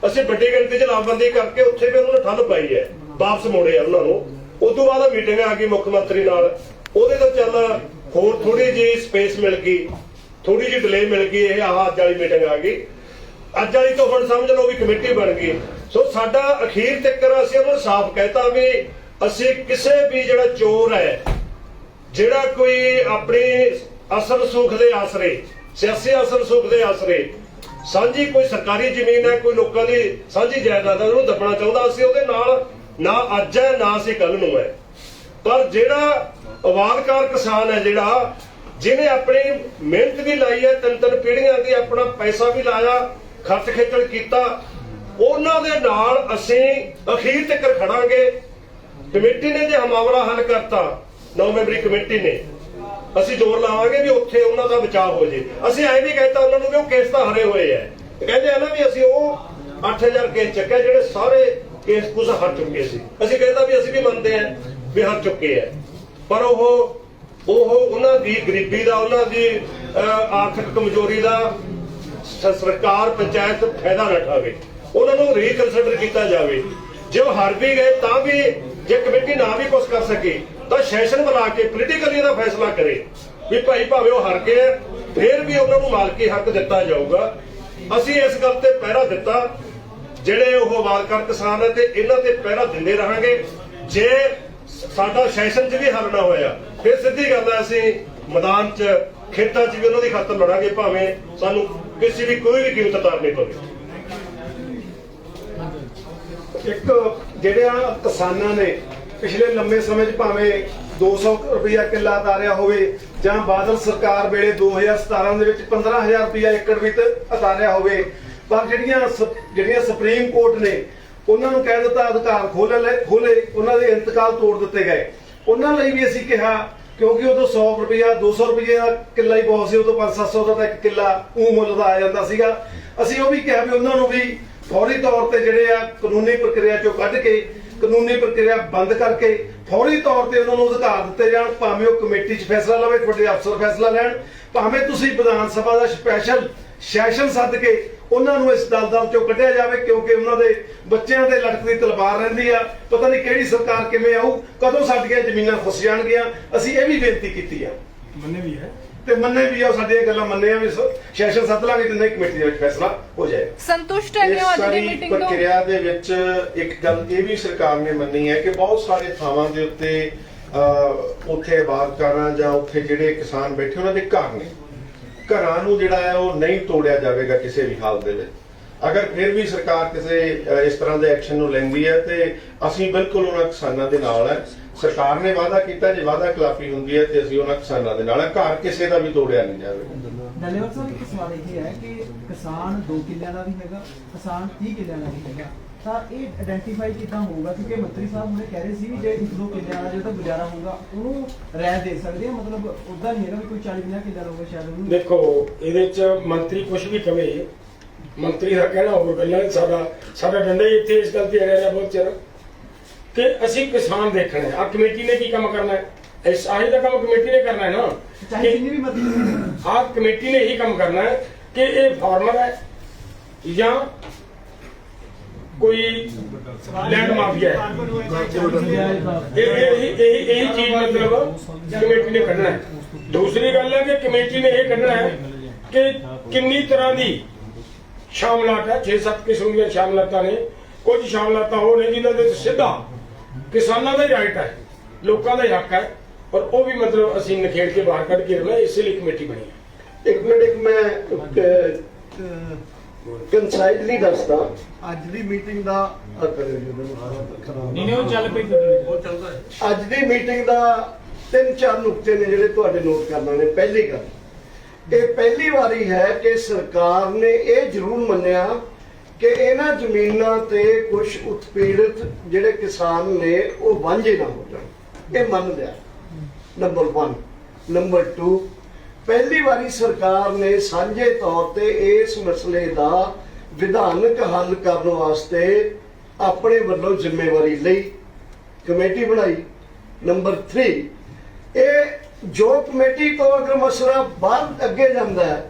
ਅਸੀਂ ਵੱਡੀ ਗਿਣਤੀ 'ਚ ਲਾਮਬੰਦੀ ਕਰਕੇ ਉੱਥੇ ਵੀ ਉਹਨਾਂ ਨੂੰ ਠੱਲ ਪਾਈ ਹੈ, ਵਾਪਸ ਮੋੜੇ ਆ ਉਹਨਾਂ ਨੂੰ। ਉਸ ਤੋਂ ਬਾਅਦ ਮੀਟਿੰਗ ਆ ਗਈ ਮੁੱਖ ਮੰਤਰੀ ਨਾਲ, ਉਹਦੇ ਤੋਂ ਚੱਲ ਹੋਰ ਥੋੜੀ ਜਿਹੀ ਸਪੇਸ ਮਿਲ ਗਈ, ਥੋੜੀ ਜਿਹੀ ਡਿਲੇ ਮਿਲ ਗਈ। ਇਹ ਅੱਜ ਵਾਲੀ ਮੀਟਿੰਗ ਆ ਗਈ, ਅੱਜ ਵਾਲੀ ਤੋਂ ਹੁਣ ਸਮਝ ਲਓ ਵੀ ਕਮੇਟੀ ਬਣ ਗਈ। ਸੋ ਸਾਡਾ ਅਖੀਰ ਤੱਕ ਅਸੀਂ ਉਹਨਾਂ ਨੂੰ ਸਾਫ਼ ਕਹਿਤਾ ਵੀ ਅਸੀਂ ਕਿਸੇ ਵੀ ਜਿਹੜਾ ਚੋਰ ਹੈ, ਜਿਹੜਾ ਕੋਈ ਆਪਣੀ ਅਸਲ ਸੁੱਖ ਦੇ ਆਸਰੇ, ਸਿਆਸੀ ਅਸਲ ਸੁੱਖ ਦੇ ਆਸਰੇ ਸਾਂਝੀ ਕੋਈ ਸਰਕਾਰੀ ਜ਼ਮੀਨ ਹੈ, ਕੋਈ ਲੋਕਾਂ ਦੀ ਸਾਂਝੀ ਜਾਇਦਾਦ ਹੈ, ਉਹਨੂੰ ਦੱਬਣਾ ਚਾਹੁੰਦਾ, ਅਸੀਂ ਉਹਦੇ ਨਾਲ ਨਾ ਅੱਜ ਹੈ ਨਾ ਅਸੀਂ ਕੱਲ ਨੂੰ ਹੈ। ਪਰ ਜਿਹੜਾ ਆਵਾਜ਼ਕਾਰ ਕਿਸਾਨ ਹੈ, ਜਿਹੜਾ ਜਿਹਨੇ ਆਪਣੀ ਮਿਹਨਤ ਵੀ ਲਾਈ ਹੈ, ਤਿੰਨ ਤਿੰਨ ਪੀੜ੍ਹੀਆਂ ਦੀ ਆਪਣਾ ਪੈਸਾ ਵੀ ਲਾਇਆ, ਖਰਚ ਖੇਚਲ ਕੀਤਾ, ਉਹਨਾਂ ਦੇ ਨਾਲ ਅਸੀਂ ਅਖੀਰ ਤੱਕ ਖੜਾਂਗੇ। ਕਮੇਟੀ ਨੇ ਜੇ ਮਾਮਲਾ ਹੱਲ ਕਰਤਾ, 9 ਮੈਂਬਰੀ ਕਮੇਟੀ ਨੇ, ਅਸੀਂ ਜ਼ੋਰ ਲਾਵਾਂਗੇ ਵੀ ਉੱਥੇ ਉਹਨਾਂ ਦਾ ਬਚਾਅ ਹੋ ਜੇ। ਅਸੀਂ ਐ ਵੀ ਕਹਿਤਾ ਉਹਨਾਂ ਨੂੰ ਵੀ ਉਹ ਕੇਸ ਤਾਂ ਹਰੇ ਹੋਏ ਐ, ਕਹਿੰਦੇ ਆ ਨਾ ਵੀ ਅਸੀਂ ਉਹ 8000 ਕੇਸ ਚੱਕਿਆ ਜਿਹੜੇ ਸਾਰੇ ਕੇਸ ਕੁਝ ਹਾਰ ਚੁੱਕੇ ਸੀ। ਅਸੀਂ ਕਹਿੰਦਾ ਵੀ ਅਸੀਂ ਵੀ ਮੰਨਦੇ ਆ ਵੀ ਹਾਰ ਚੁੱਕੇ ਐ, ਪਰ ਉਹ ਉਹਨਾਂ ਦੀ ਗਰੀਬੀ ਦਾ, ਉਹਨਾਂ ਦੀ ਆਰਥਿਕ ਕਮਜ਼ੋਰੀ ਦਾ ਸਰਕਾਰ ਪੰਚਾਇਤ ਫਾਇਦਾ ਨਾ ਉਠਾਵੇ, ਉਹਨਾਂ ਨੂੰ ਰੀਕਨਸਿਡਰ ਕੀਤਾ ਜਾਵੇ। ਜੇ ਉਹ ਹਾਰ ਵੀ ਗਏ ਤਾਂ ਵੀ, ਜੇ ਕਮੇਟੀ ਨਾ ਵੀ ਕੁਝ ਕਰ ਸਕੇ ਤਾਂ ਸੈਸ਼ਨ ਬੁਲਾ ਕੇ ਪੋਲੀਟੀਕਲੀ ਇਹਦਾ ਫੈਸਲਾ ਕਰੇ ਵੀ ਭਾਈ ਭਾਵੇਂ ਉਹ ਹਾਰ ਗਏ, ਫਿਰ ਵੀ ਉਹਨਾਂ ਨੂੰ ਮਾਲਕੀ ਹੱਕ ਦਿੱਤਾ ਜਾਊਗਾ। ਅਸੀਂ ਇਸ ਗੱਲ ਤੇ ਪਹਿਰਾ ਦਿੱਤਾ, ਜਿਹੜੇ ਉਹ ਆਵਾਜ਼ਕਾਰ ਕਿਸਾਨ ਹੈ ਤੇ ਇਹਨਾਂ ਤੇ ਪਹਿਰਾ ਦਿੰਦੇ ਰਹਾਂਗੇ। ਜੇ ਸਾਡਾ ਸੈਸ਼ਨ 'ਚ ਵੀ ਹੱਲ ਨਾ ਹੋਇਆ, ਫਿਰ ਸਿੱਧੀ ਗੱਲ ਹੈ ਅਸੀਂ ਮੈਦਾਨ 'ਚ, ਖੇਤਾਂ 'ਚ ਵੀ ਉਹਨਾਂ ਦੀ ਖਾਤਰ ਲੜਾਂਗੇ, ਭਾਵੇਂ ਸਾਨੂੰ ਕਿਸੇ ਵੀ ਕੋਈ ਵੀ ਕੀਮਤ ਉਤਾਰਨੀ ਪਵੇ। ਇੱਕ ਜਿਹੜਿਆਂ ਕਿਸਾਨਾਂ ਨੇ ਪਿਛਲੇ ਲੰਮੇ ਸਮੇਂ 'ਚ ਭਾਵੇਂ 200 ਰੁਪਇਆ ਕਿੱਲਾ ਉਤਾਰਿਆ ਹੋਵੇ, ਜਾਂ ਬਾਦਲ ਸਰਕਾਰ ਵੇਲੇ 2017 ਦੇ ਵਿੱਚ 15000 ਰੁਪਇਆ ਏਕੜ ਵੀ ਉਤਾਰਿਆ ਹੋਵੇ, ਪਰ ਜਿਹੜੀਆਂ ਸੁਪਰੀਮ ਕੋਰਟ ਨੇ ਉਹਨਾਂ ਨੂੰ ਕਹਿ ਦਿੱਤਾ ਅਧਿਕਾਰ ਖੋਲੇ, ਉਹਨਾਂ ਦੇ ਇੰਤਕਾਲ ਤੋੜ ਦਿੱਤੇ ਗਏ। ਉਹਨਾਂ ਲਈ ਵੀ ਅਸੀਂ ਕਿਹਾ, ਕਿਉਂਕਿ ਉਦੋਂ 100 ਰੁਪਇਆ 200 ਰੁਪਏ ਦਾ ਕਿੱਲਾ ਹੀ ਬਹੁਤ ਸੀ, ਉਦੋਂ 500-700 ਦਾ ਤਾਂ ਇੱਕ ਕਿੱਲਾ ਮੁੱਲ ਦਾ ਆ ਜਾਂਦਾ ਸੀਗਾ। ਅਸੀਂ ਉਹ ਵੀ ਕਿਹਾ ਵੀ ਉਹਨਾਂ ਨੂੰ ਵੀ ਫੌਰੀ ਤੌਰ ਤੇ ਜਿਹੜੇ ਆ ਕਾਨੂੰਨੀ ਪ੍ਰਕਿਰਿਆ ਚੋਂ ਕੱਢ ਕੇ, ਕਾਨੂੰਨੀ ਪ੍ਰਕਿਰਿਆ ਬੰਦ ਕਰਕੇ ਫੌਰੀ ਤੌਰ ਤੇ ਉਹਨਾਂ ਨੂੰ ਅਧਿਕਾਰ ਦਿੱਤੇ ਜਾਣ। ਭਾਵੇਂ ਉਹ ਕਮੇਟੀ 'ਚ ਫੈਸਲਾ ਲਵੇ, ਤੁਹਾਡੇ ਅਫਸਰ ਫੈਸਲਾ ਲੈਣ, ਭਾਵੇਂ ਤੁਸੀਂ ਵਿਧਾਨ ਸਭਾ ਦਾ ਸਪੈਸ਼ਲ ਸੈਸ਼ਨ ਸੱਦ ਕੇ ਉਹਨਾਂ ਨੂੰ ਇਸ ਦਲਦਲ ਚੋਂ ਕੱਢਿਆ ਜਾਵੇ, ਕਿਉਂਕਿ ਉਹਨਾਂ ਦੇ ਬੱਚਿਆਂ ਦੇ ਲਟਕਦੀ ਤਲਵਾਰ ਰਹਿੰਦੀ ਆ। ਪਤਾ ਨਹੀਂ ਕਿਹੜੀ ਸਰਕਾਰ ਕਿਵੇਂ ਆਊ, ਕਦੋਂ ਸਾਡੀਆਂ ਜ਼ਮੀਨਾਂ ਖੁੱਸ ਜਾਣਗੀਆਂ। ਅਸੀਂ ਇਹ ਵੀ ਬੇਨਤੀ ਕੀਤੀ ਆ, ਮੰਨੇ ਵੀ ਹੈ ਤੇ ਮੰਨੇ ਵੀ ਆ, ਸਾਡੀਆਂ ਗੱਲਾਂ ਮੰਨੇ ਆ ਵੀ ਸੈਸ਼ਨ ਸੱਦ ਲਾਂਗੇ ਤੇ ਨਹੀਂ ਕਮੇਟੀ ਦੇ ਵਿੱਚ ਫੈਸਲਾ ਹੋ ਜਾਏਗਾ। ਸੰਤੁਸ਼ਟ ਹੈ ਇਸ ਅੱਜ ਦੀ ਸਾਰੀ ਮੀਟਿੰਗ ਤੋਂ? ਪ੍ਰਕਿਰਿਆ ਦੇ ਵਿੱਚ ਇੱਕ ਗੱਲ ਇਹ ਵੀ ਸਰਕਾਰ ਨੇ ਮੰਨੀ ਹੈ ਕਿ ਬਹੁਤ ਸਾਰੇ ਥਾਵਾਂ ਦੇ ਉੱਤੇ ਉੱਥੇ ਆਬਾਦਕਾਰਾਂ ਜਾਂ ਉੱਥੇ ਜਿਹੜੇ ਕਿਸਾਨ ਬੈਠੇ ਉਹਨਾਂ ਦੇ ਘਰ ਨੇ, ਘਰਾਂ ਨੂੰ ਜਿਹੜਾ ਹੈ ਉਹ ਨਹੀਂ ਤੋੜਿਆ ਜਾਵੇਗਾ ਕਿਸੇ ਵੀ ਹਾਲ ਦੇ ਵਿੱਚ। ਅਗਰ ਫਿਰ ਵੀ ਸਰਕਾਰ ਕਿਸੇ ਇਸ ਤਰ੍ਹਾਂ ਦੇ ਐਕਸ਼ਨ ਨੂੰ ਲੈਂਦੀ ਹੈ ਤੇ ਅਸੀਂ ਬਿਲਕੁਲ ਉਹਨਾਂ ਕਿਸਾਨਾਂ ਦੇ ਨਾਲ ਹੈ। ਸਰਕਾਰ ਨੇ ਵਾਅਦਾ ਕੀਤਾ, ਜੇ ਵਾਅਦਾ ਖਿਲਾਫੀ ਹੁੰਦੀ ਹੈ ਤੇ ਅਸੀਂ ਉਹਨਾਂ ਕਿਸਾਨਾਂ ਦੇ ਨਾਲ ਹੈ। ਘਰ ਕਿਸੇ ਦਾ ਵੀ ਤੋੜਿਆ ਨਹੀਂ ਜਾਵੇਗਾ। ਡੱਲੇਵਾਲ ਸਾਹਿਬ, ਇੱਕ ਸਵਾਲ ਇਹ ਹੈ ਕਿ ਕਿਸਾਨ 2 ਕਿੱਲਿਆਂ ਦਾ ਵੀ ਹੈਗਾ, ਕਿਸਾਨ 30 ਕਿੱਲਿਆਂ ਦਾ ਵੀ ਹੈਗਾ, ਤਾਂ ਇਹ ਆਇਡੈਂਟੀਫਾਈ ਕਿੱਦਾਂ ਹੋਊਗਾ? ਕਿਉਂਕਿ ਮੰਤਰੀ ਸਾਹਿਬ ਹੁਣੇ ਕਹਿ ਰਹੇ ਸੀ ਵੀ ਜੇ 1-2 ਕਿੱਲਿਆਂ ਦਾ ਜਿਹੜਾ ਗੁਜ਼ਾਰਾ ਹੋਊਗਾ ਉਹਨੂੰ ਰਾਇ ਦੇ ਸਕਦੇ ਆ, ਮਤਲਬ ਉਦਾਂ ਨਹੀਂ ਹੈਗਾ ਵੀ ਕੋਈ 40-50 ਕਿੱਲਿਆਂ ਹੋਊਗਾ ਸ਼ਾਇਦ ਉਹਨੂੰ। ਦੇਖੋ ਇਹਦੇ 'ਚ ਮੰਤਰੀ ਕੁਝ ਵੀ ਕਵੇ, ਮੰਤਰੀ ਦਾ ਕਹਿਣਾ ਹੋਰ ਗੱਲਾਂ। ਸਾਡਾ ਡੰਡਾ ਹੀ ਇੱਥੇ ਇਸ ਗੱਲ ਤੇ ਅੜਿਆ ਰਿਹਾ ਬਹੁਤ ਚਿਰ ਕਿ ਅਸੀਂ ਕਿਸਾਨ ਦੇਖਣਾ ਹੈ। ਆ ਕਮੇਟੀ ਨੇ ਕੀ ਕੰਮ ਕਰਨਾ ਹੈ? ਇਸ ਆਹੀ ਦਾ ਕੰਮ ਕਮੇਟੀ ਨੇ ਕਰਨਾ ਹੈ ਨਾ, ਚਾਹੇ ਜਿੰਨੀ ਵੀ ਮਰਜ਼ੀ ਆ ਕਮੇਟੀ ਨੇ ਇਹੀ ਕੰਮ ਕਰਨਾ ਹੈ ਕਿ ਇਹ ਫਾਰਮਰ ਹੈ ਜਾਂ ਕੋਈ ਲੈਂਡ ਮਾਫੀਆ ਹੈ। ਇਹੀ ਚੀਜ਼ ਮਤਲਬ ਕਮੇਟੀ ਨੇ ਕੱਢਣਾ ਹੈ। ਦੂਸਰੀ ਗੱਲ ਹੈ ਕਿ ਕਮੇਟੀ ਨੇ ਇਹ ਕੱਢਣਾ ਹੈ ਕਿ ਕਿੰਨੀ ਤਰ੍ਹਾਂ ਦੀ ਸ਼ਾਮਲਾਤ ਹੈ। 6-7 ਕਿਸਮ ਦੀਆਂ ਸ਼ਾਮਲਾਤਾਂ ਨੇ। ਕੁਝ ਸ਼ਾਮਲਾਤਾਂ ਉਹ ਨੇ ਜਿਨ੍ਹਾਂ ਦੇ ਸਿੱਧਾ ਕਿਸਾਨਾਂ ਦਾ ਹੀ ਰਾਈਟ ਹੈ, ਲੋਕਾਂ ਦਾ ਹੀ ਹੱਕ ਹੈ, ਔਰ ਉਹ ਵੀ ਮਤਲਬ ਅਸੀਂ ਨਿਖੇੜ ਕੇ ਬਾਹਰ ਕੱਢ ਕੇ ਰਹਿਣਾ। ਇਸੇ ਲਈ ਕਮੇਟੀ ਬਣੀ ਹੈ। ਇੱਕ ਮਿੰਟ, ਮੈਂ ਕੰਸਾਈਡਲੀ ਦੱਸਦਾ ਅੱਜ ਦੀ ਮੀਟਿੰਗ ਦਾ। ਨਹੀਂ ਉਹ ਚੱਲ ਪਈ, ਉਹ ਚੱਲਦਾ ਹੈ। ਅੱਜ ਦੀ ਮੀਟਿੰਗ ਦਾ 3-4 ਨੁਕਤੇ ਨੇ ਜਿਹੜੇ ਤੁਹਾਡੇ ਨੋਟ ਕਰਨਾ ਨੇ। ਪਹਿਲੀ ਗੱਲ, ਇਹ ਪਹਿਲੀ ਵਾਰੀ ਹੈ ਕਿ ਸਰਕਾਰ ਨੇ ਇਹ ਜ਼ਰੂਰ ਮੰਨਿਆ ਕਿ ਇਹਨਾਂ ਜ਼ਮੀਨਾਂ ਤੇ ਕੁਝ ਉਤਪੀੜਿਤ ਜਿਹੜੇ ਕਿਸਾਨ ਨੇ ਉਹ ਵਾਂਝੇ ਨਾ ਹੋ ਜਾਣ। ਇਹ ਮੰਨ ਲਿਆ, ਨੰਬਰ 1। ਨੰਬਰ 2, ਪਹਿਲੀ ਵਾਰੀ ਸਰਕਾਰ ਨੇ ਸਾਂਝੇ ਤੌਰ ਤੇ ਇਸ ਮਸਲੇ ਦਾ ਵਿਧਾਨਕ ਹੱਲ ਕਰਨ ਵਾਸਤੇ ਆਪਣੇ ਵੱਲੋਂ ਜ਼ਿੰਮੇਵਾਰੀ ਲਈ ਕਮੇਟੀ ਬਣਾਈ। ਨੰਬਰ 3, ਇਹ ਜੋ ਕਮੇਟੀ ਤੋਂ ਅਗਰ ਮਸਲਾ ਬਾਹਰ ਅੱਗੇ ਜਾਂਦਾ ਹੈ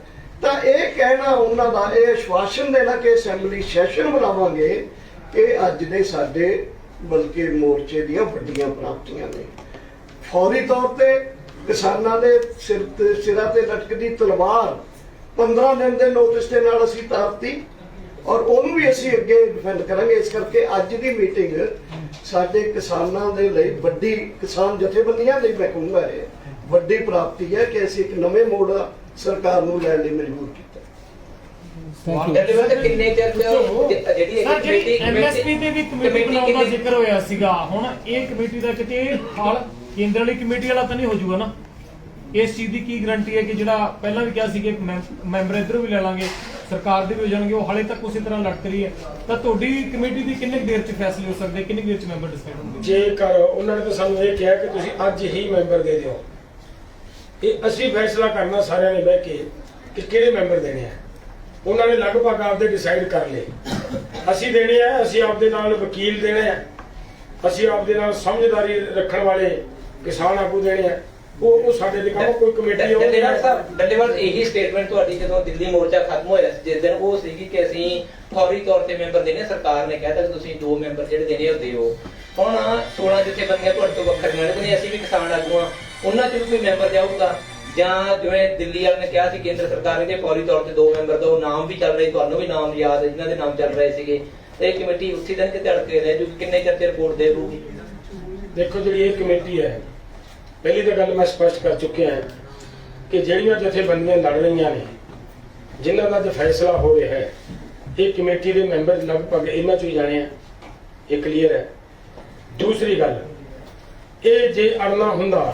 ਤਾਂ ਇਹ ਕਹਿਣਾ ਉਹਨਾਂ ਦਾ, ਇਹ ਆਸ਼ਵਾਸਨ ਦੇਣਾ ਕਿ ਅਸੈਂਬਲੀ ਸੈਸ਼ਨ ਬਣਾਵਾਂਗੇ, ਇਹ ਅੱਜ ਦੇ ਸਾਡੇ ਬਲਕਿ ਮੋਰਚੇ ਦੀਆਂ ਵੱਡੀਆਂ ਪ੍ਰਾਪਤੀਆਂ ਨੇ। ਫੌਰੀ ਤੌਰ ਤੇ ਕਿਸਾਨਾਂ ਦੇ ਸਿਰਾਂ ਤੇ ਲਟਕਦੀ ਤਲਵਾਰ 15 ਦਿਨ ਦੇ ਨੋਟਿਸ ਦੇ ਨਾਲ ਅਸੀਂ ਤਾਰਤੀ ਔਰ ਉਹਨੂੰ ਵੀ ਅਸੀਂ ਅੱਗੇ ਡਿਫੈਂਡ ਕਰਾਂਗੇ। ਇਸ ਕਰਕੇ ਅੱਜ ਦੀ ਮੀਟਿੰਗ ਸਾਡੇ ਕਿਸਾਨਾਂ ਦੇ ਲਈ ਵੱਡੀ, ਕਿਸਾਨ ਜਥੇਬੰਦੀਆਂ ਲਈ ਮੈਂ ਕਹੂੰਗਾ ਇਹ ਵੱਡੀ ਪ੍ਰਾਪਤੀ ਹੈ ਕਿ ਅਸੀਂ ਇੱਕ ਨਵੇਂ ਮੋੜ ਸਰਕਾਰ ਨੂੰ ਲੈਣ ਲਈ ਮਜਬੂਰ ਕੀਤਾ। ਕਿੰਨੇ ਚਿਰ ਜਿਹੜੀ ਐਮਐਸਪੀ ਤੇ ਵੀ ਕਮੇਟੀ ਬਣਾਉਣ ਦਾ ਜ਼ਿਕਰ ਹੋਇਆ ਸੀਗਾ, ਹੁਣ ਇਹ ਕਮੇਟੀ ਦਾ ਕਿਤੇ ਹਾਲ ਕੇਂਦਰ ਵਾਲੀ ਕਮੇਟੀ ਵਾਲਾ ਤਾਂ ਨਹੀਂ ਹੋ ਜਾਊਗਾ ਨਾ? ਇਸ ਚੀਜ਼ ਦੀ ਕੀ ਗਾਰੰਟੀ ਹੈ ਕਿ ਜਿਹੜਾ ਪਹਿਲਾਂ ਵੀ ਕਿਹਾ ਸੀ ਕਿ ਮੈਂਬਰ ਇੱਧਰੋਂ ਵੀ ਲੈ ਲਾਂਗੇ, ਸਰਕਾਰ ਦੇ ਵੀ ਹੋ ਜਾਣਗੇ, ਉਹ ਹਾਲੇ ਤੱਕ ਉਸੇ ਤਰ੍ਹਾਂ ਲਟਕ ਰਹੀ ਹੈ, ਤਾਂ ਤੁਹਾਡੀ ਕਮੇਟੀ ਦੀ ਕਿੰਨੇ ਦੇਰ 'ਚ ਫੈਸਲੇ ਹੋ ਸਕਦੇ, ਕਿੰਨੀ ਦੇਰ 'ਚ ਮੈਂਬਰ ਡਿਸਾਈਡ ਹੋਣਗੇ? ਜੇਕਰ ਉਹਨਾਂ ਨੇ ਤਾਂ ਸਾਨੂੰ ਇਹ ਕਿਹਾ ਕਿ ਤੁਸੀਂ ਅੱਜ ਹੀ ਮੈਂਬਰ ਦੇ ਦਿਓ, ਇਹ ਅਸੀਂ ਫੈਸਲਾ ਕਰਨਾ ਸਾਰਿਆਂ ਨੇ ਬਹਿ ਕੇ ਕਿ ਕਿਹੜੇ ਮੈਂਬਰ ਦੇਣੇ ਆ। ਉਹਨਾਂ ਨੇ ਲਗਭਗ ਆਪਦੇ ਡਿਸਾਈਡ ਕਰ ਲਏ, ਅਸੀਂ ਦੇਣੇ ਆ, ਅਸੀਂ ਆਪਦੇ ਨਾਲ ਵਕੀਲ ਦੇਣੇ ਆ, ਅਸੀਂ ਆਪਦੇ ਨਾਲ ਸਮਝਦਾਰੀ ਰੱਖਣ ਵਾਲੇ ਕਿਸਾਨ ਆਗੂ ਦੇਣੇ ਆ, ਉਹ ਸਾਡੇ ਦੇ ਕੰਮ। ਕੋਈ ਕਮੇਟੀ ਡੱਲੇਵਾਲ ਇਹੀ ਸਟੇਟਮੈਂਟ ਤੁਹਾਡੀ ਜਦੋਂ ਦਿੱਲੀ ਮੋਰਚਾ ਖਤਮ ਹੋਇਆ ਜਿਸ ਦਿਨ, ਉਹ ਸੀਗੀ ਕਿ ਅਸੀਂ ਫੌਰੀ ਤੌਰ ਤੇ ਮੈਂਬਰ ਦੇਣੇ, ਸਰਕਾਰ ਨੇ ਕਹਿਤਾ ਕਿ ਤੁਸੀਂ 2 ਮੈਂਬਰ ਜਿਹੜੇ ਦੇਣੇ ਉਹ ਦਿਓ। ਹੁਣ 16 ਜਥੇਬੰਦੀਆਂ ਤੁਹਾਡੇ ਤੋਂ ਵੱਖਰੀਆਂ ਨੇ, ਅਸੀਂ ਵੀ ਕਿਸਾਨ ਆਗੂ ਆ, ਉਹਨਾਂ ਚ ਕੋਈ ਮੈਂਬਰ ਜਾਊਗਾ ਜਾਂ ਜਿਵੇਂ ਦਿੱਲੀ ਵਾਲੇ ਨੇ ਕਿਹਾ ਸੀ ਕੇਂਦਰ ਸਰਕਾਰ ਨੇ ਫੌਰੀ ਤੌਰ ਤੇ 2 ਮੈਂਬਰ ਦਾ, ਉਹ ਨਾਮ ਵੀ ਚੱਲ ਰਹੇ, ਤੁਹਾਨੂੰ ਵੀ ਨਾਮ ਯਾਦ ਹੈ ਜਿਨ੍ਹਾਂ ਦੇ ਨਾਮ ਚੱਲ ਰਹੇ ਸੀਗੇ, ਤੇ ਕਮੇਟੀ ਉਸੇ ਦਿਨ ਕਿਤੇ ਅੜਕੇ ਰਹੇ ਜੋ ਕਿੰਨੇ ਚਿਰ ਤੇ ਰਿਪੋਰਟ ਦੇਊਗੀ? ਦੇਖੋ ਜਿਹੜੀ ਇਹ ਕਮੇਟੀ ਹੈ, ਪਹਿਲੀ ਤਾਂ ਗੱਲ ਮੈਂ ਸਪਸ਼ਟ ਕਰ ਚੁੱਕਿਆ ਹਾਂ ਕਿ ਜਿਹੜੀਆਂ ਜਥੇਬੰਦੀਆਂ ਲੜ ਰਹੀਆਂ ਨੇ, ਜਿਨ੍ਹਾਂ ਦਾ ਜੋ ਫੈਸਲਾ ਹੋ ਰਿਹਾ ਹੈ, ਇਹ ਕਮੇਟੀ ਦੇ ਮੈਂਬਰ ਲਗਭਗ ਇਹਨਾਂ ਚੋਂ ਹੀ ਜਾਣੇ ਆ, ਇਹ ਕਲੀਅਰ ਹੈ। ਦੂਸਰੀ ਗੱਲ, ਇਹ ਜੇ ਅੜਨਾ ਹੁੰਦਾ,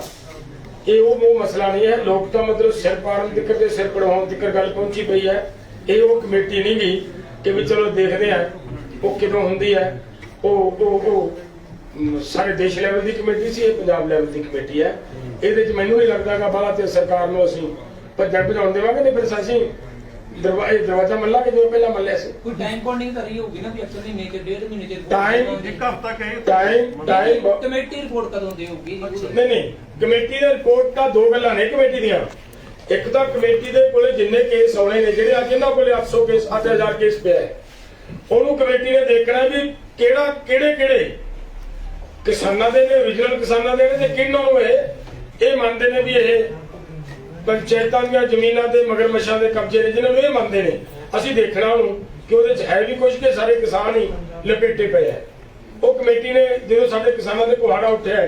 ਇਹ ਉਹ ਮਸਲਾ ਨਹੀਂ ਹੈ। ਲੋਕ ਤਾਂ ਮਤਲਬ ਸਿਰ ਪਾੜਨ ਤੱਕ ਤੇ ਸਿਰ ਪੜਵਾਉਣ ਤੱਕ ਗੱਲ ਪਹੁੰਚੀ ਪਈ ਹੈ। ਇਹ ਉਹ ਕਮੇਟੀ ਨਹੀਂ ਗਈ ਕਿ ਵੀ ਚਲੋ ਦੇਖਦੇ ਆ ਉਹ ਕਿਦੋਂ ਹੁੰਦੀ ਹੈ। ਉਹ ਸਾਰੇ ਦੇਸ਼ ਲੈਵਲ ਦੀ ਕਮੇਟੀ ਸੀ, ਇਹ ਪੰਜਾਬ ਲੈਵਲ ਦੀ ਕਮੇਟੀ ਹੈ। ਇਹਦੇ 'ਚ ਮੈਨੂੰ ਨਹੀਂ ਲੱਗਦਾਗਾ ਬਾਹਲਾ ਤੇ ਸਰਕਾਰ ਨੂੰ ਅਸੀਂ ਭੱਜਣ ਭਜਾਉਣ ਦੇਵਾਂਗੇ, ਨਹੀਂ ਫਿਰ ਅਸੀਂ ਦਰਵਾਜ਼ਾ ਮੱਲਾਂਗੇ ਜਿਵੇਂ ਪਹਿਲਾਂ ਮੱਲਿਆ ਸੀ। ਕੋਈ ਟਾਈਮ ਕਾਊਂਟਿੰਗ ਤਾਂ ਰਹੀ ਹੋਊਗੀ ਨਾ ਵੀ ਅਕਸਰ ਮਹੀਨੇ ਚ 1.5 ਮਹੀਨੇ ਚ ਟਾਈਮ ਇੱਕ ਹਫਤਾ ਕਹੇ ਟਾਈਮ ਕਮੇਟੀ ਰਿਪੋਰਟ ਕਦੋਂ ਦੇਊਗੀ? ਨਹੀਂ, ਕਮੇਟੀ ਦੀ ਰਿਪੋਰਟ ਤਾਂ 2 ਗੱਲਾਂ ਨੇ ਕਮੇਟੀ ਦੀਆਂ। ਇੱਕ ਤਾਂ ਕਮੇਟੀ ਦੇ ਕੋਲੇ ਜਿੰਨੇ ਕੇਸ ਆਉਣੇ ਨੇ, ਜਿਹੜੇ ਅੱਜ ਇਹਨਾਂ ਕੋਲੇ 800 ਕੇਸ 8000 ਕੇਸ ਪਿਆ ਹੈ, ਉਹਨੂੰ ਕਮੇਟੀ ਨੇ ਦੇਖਣਾ ਵੀ ਕਿਹੜੇ ਕਿਸਾਨਾਂ ਦੇ ਨੇ, ਓਰੀਜਨਲ ਕਿਸਾਨਾਂ ਦੇ ਨੇ, ਤੇ ਕਿਹਨਾਂ ਨੂੰ ਇਹ ਮੰਨਦੇ ਨੇ ਵੀ ਇਹ ਪੰਚਾਇਤਾਂ ਦੀਆਂ ਜ਼ਮੀਨਾਂ ਦੇ ਮਗਰਮੱਛਾਂ ਦੇ ਕਬਜ਼ੇ ਨੇ, ਜਿਹਨਾਂ ਨੂੰ ਇਹ ਮੰਨਦੇ ਨੇ। ਅਸੀਂ ਦੇਖਣਾ ਉਹਨੂੰ ਕਿ ਉਹਦੇ 'ਚ ਹੈ ਵੀ ਕੁਝ ਕਿ ਸਾਰੇ ਕਿਸਾਨ ਹੀ ਲਪੇਟੇ ਪਏ ਹੈ। ਉਹ ਕਮੇਟੀ ਨੇ ਜਦੋਂ ਸਾਡੇ ਕਿਸਾਨਾਂ ਦੇ ਕੁਹਾੜਾ ਉੱਠਿਆ